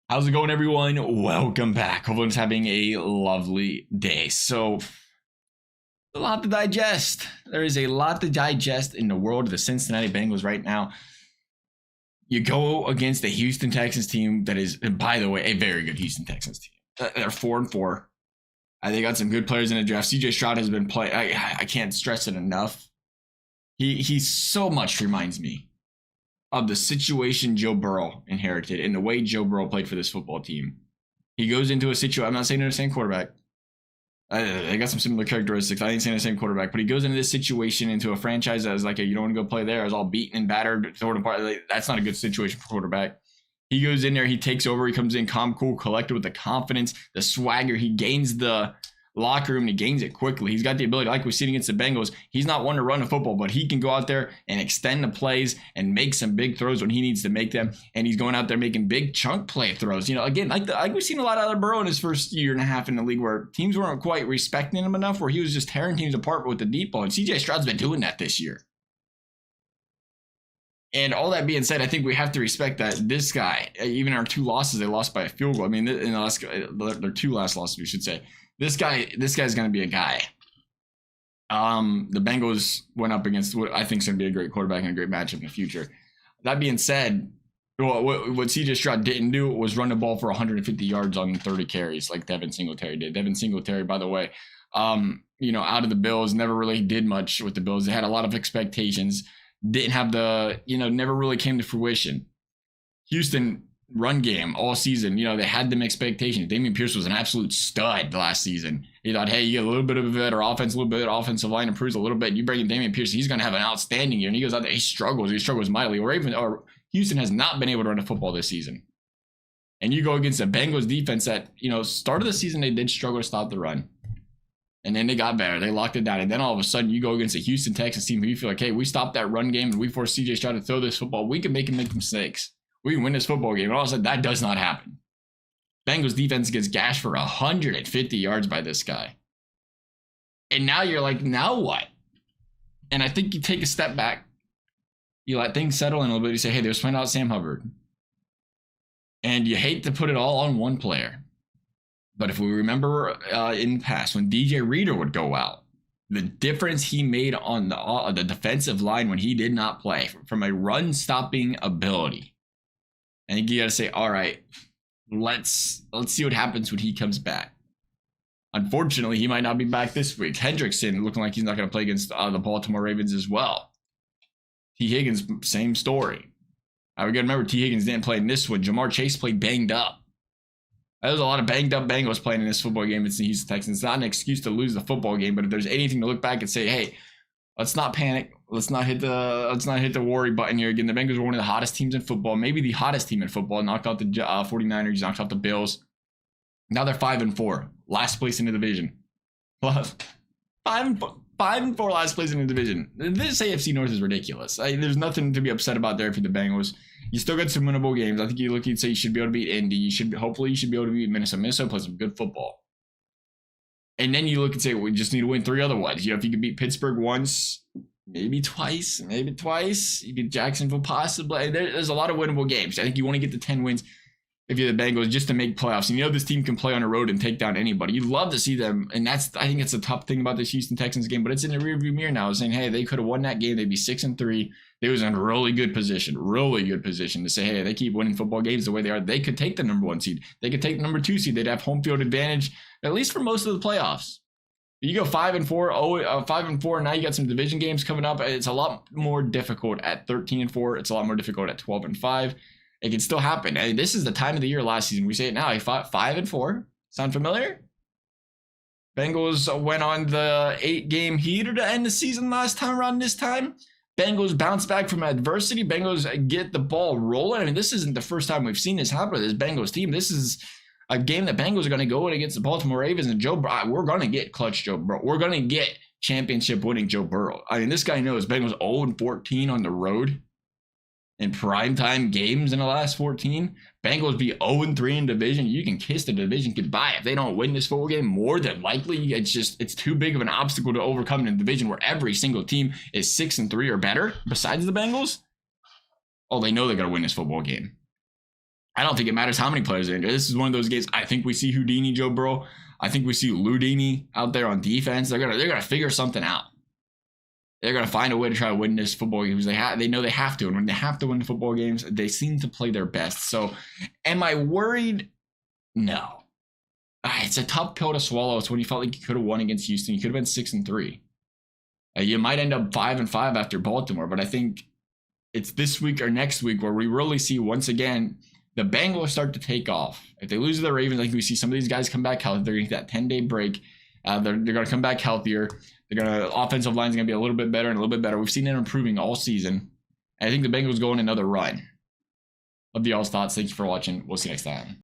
How's it going, everyone? Welcome back. Hope everyone's having a lovely day. So, a lot to digest. There is a lot to digest in the world of the Cincinnati Bengals right now. You go against the Houston Texans team that is, and by the way, a very good Houston Texans team. They're 4-4. They got some good players in the draft. CJ Stroud has been playing. I can't stress it enough. He so much reminds me of the situation Joe Burrow inherited and the way Joe Burrow played for this football team. He goes into a situation, I'm not saying they're the same quarterback. They got some similar characteristics. I ain't saying the same quarterback, but he goes into this situation into a franchise that is like, you don't want to go play there. It's all beaten and battered, torn apart. That's not a good situation for quarterback. He goes in there, he takes over, he comes in calm, cool, collected with the confidence, the swagger. He gains the locker room and he gains it quickly. He's got the ability, like we've seen against the Bengals, he's not one to run a football, but he can go out there and extend the plays and make some big throws when he needs to make them. And he's going out there making big chunk play throws. Again, like we've seen a lot out of Burrow in his first year and a half in the league where teams weren't quite respecting him enough, where he was just tearing teams apart with the deep ball. And CJ Stroud's been doing that this year. And all that being said, I think we have to respect that this guy, even our two losses, they lost by a field goal. I mean, in the last, their two last losses, we should say. This guy's going to be a guy. The Bengals went up against what I think is going to be a great quarterback and a great matchup in the future. That being said, what CJ Stroud didn't do was run the ball for 150 yards on 30 carries like Devin Singletary did. Devin Singletary, by the way, out of the Bills, never really did much with the Bills. They had a lot of expectations. Didn't have never really came to fruition. Houston run game all season, they had them expectations. Dameon Pierce was an absolute stud last season. He thought, hey, you get a little bit of a better offense, a little bit of offensive line improves a little bit. You bring in Dameon Pierce, he's going to have an outstanding year. And he goes out there, he struggles mightily. Or Houston has not been able to run a football this season. And you go against the Bengals defense that, start of the season, they did struggle to stop the run. And then they got better. They locked it down. And then all of a sudden, you go against a Houston Texans team who you feel like, hey, we stopped that run game and we forced CJ Stroud to throw this football. We can make him make mistakes. We can win this football game. And all of a sudden, that does not happen. Bengals defense gets gashed for 150 yards by this guy. And now you're like, now what? And I think you take a step back. You let things settle in a little bit. You say, hey, they was playing out Sam Hubbard. And you hate to put it all on one player. But if we remember in the past, when DJ Reader would go out, the difference he made on the defensive line when he did not play from a run-stopping ability. I think you got to say, all right, let's see what happens when he comes back. Unfortunately, he might not be back this week. Hendrickson looking like he's not going to play against the Baltimore Ravens as well. T. Higgins, same story. We got to remember T. Higgins didn't play in this one. Jamar Chase played banged up. There's a lot of banged up Bengals playing in this football game. It's the Houston Texans. It's not an excuse to lose the football game, but if there's anything to look back and say, hey, let's not panic. Let's not hit the worry button here. Again, the Bengals were one of the hottest teams in football, maybe the hottest team in football. Knocked out the 49ers, knocked out the Bills. Now they're 5-4, last place in the division. 5-4, last place in the division. This AFC North is ridiculous. There's nothing to be upset about there for the Bengals. You still got some winnable games. I think you'd say you should be able to beat Indy. Hopefully you should be able to beat Minnesota. Minnesota plays some good football. And then you look and say, we just need to win 3 other ones. If you could beat Pittsburgh once, maybe twice. You beat Jacksonville possibly. There's a lot of winnable games. I think you want to get to 10 wins if you're the Bengals just to make playoffs. And this team can play on the road and take down anybody. You'd love to see them. And I think it's a tough thing about this Houston Texans game, but it's in the rearview mirror now. Saying, hey, they could have won that game. They'd be 6-3. They was in a really good position to say, hey, they keep winning football games the way they are. They could take the number 1 seed. They could take the number 2 seed. They'd have home field advantage, at least for most of the playoffs. You go 5-4, 5-4. Now you got some division games coming up. It's a lot more difficult at 13-4. It's a lot more difficult at 12-5. It can still happen. This is the time of the year last season. We say it now. 5-4. Sound familiar? Bengals went on the 8-game heater to end the season last time around this time. Bengals bounce back from adversity. Bengals get the ball rolling. This isn't the first time we've seen this happen with this Bengals team. This is a game that Bengals are going to go in against the Baltimore Ravens. And we're going to get clutch Joe Burrow. We're going to get championship winning Joe Burrow. This guy knows Bengals 0-14 on the road in primetime games in the last 14. Bengals be 0-3 in division. You can kiss the division goodbye. If they don't win this football game, more than likely, it's too big of an obstacle to overcome in a division where every single team is 6-3 or better besides the Bengals. Oh, they know they got to win this football game. I don't think it matters how many players are injured. This is one of those games. I think we see Houdini, Joe Burrow. I think we see Ludini out there on defense. They're gonna figure something out. They're gonna find a way to try to win this football games. They know they have to, and when they have to win football games, they seem to play their best. So, am I worried? No. It's a tough pill to swallow. It's when you felt like you could have won against Houston. You could have been 6-3. You might end up 5-5 after Baltimore, but I think it's this week or next week where we really see once again the Bengals start to take off. If they lose to the Ravens, I think we see some of these guys come back healthy. They're going to get that 10-day break. They're going to come back healthier. Offensive line's going to be a little bit better and a little bit better. We've seen it improving all season. And I think the Bengals go on another run. Love y'all's thoughts. Thank you for watching. We'll see you next time.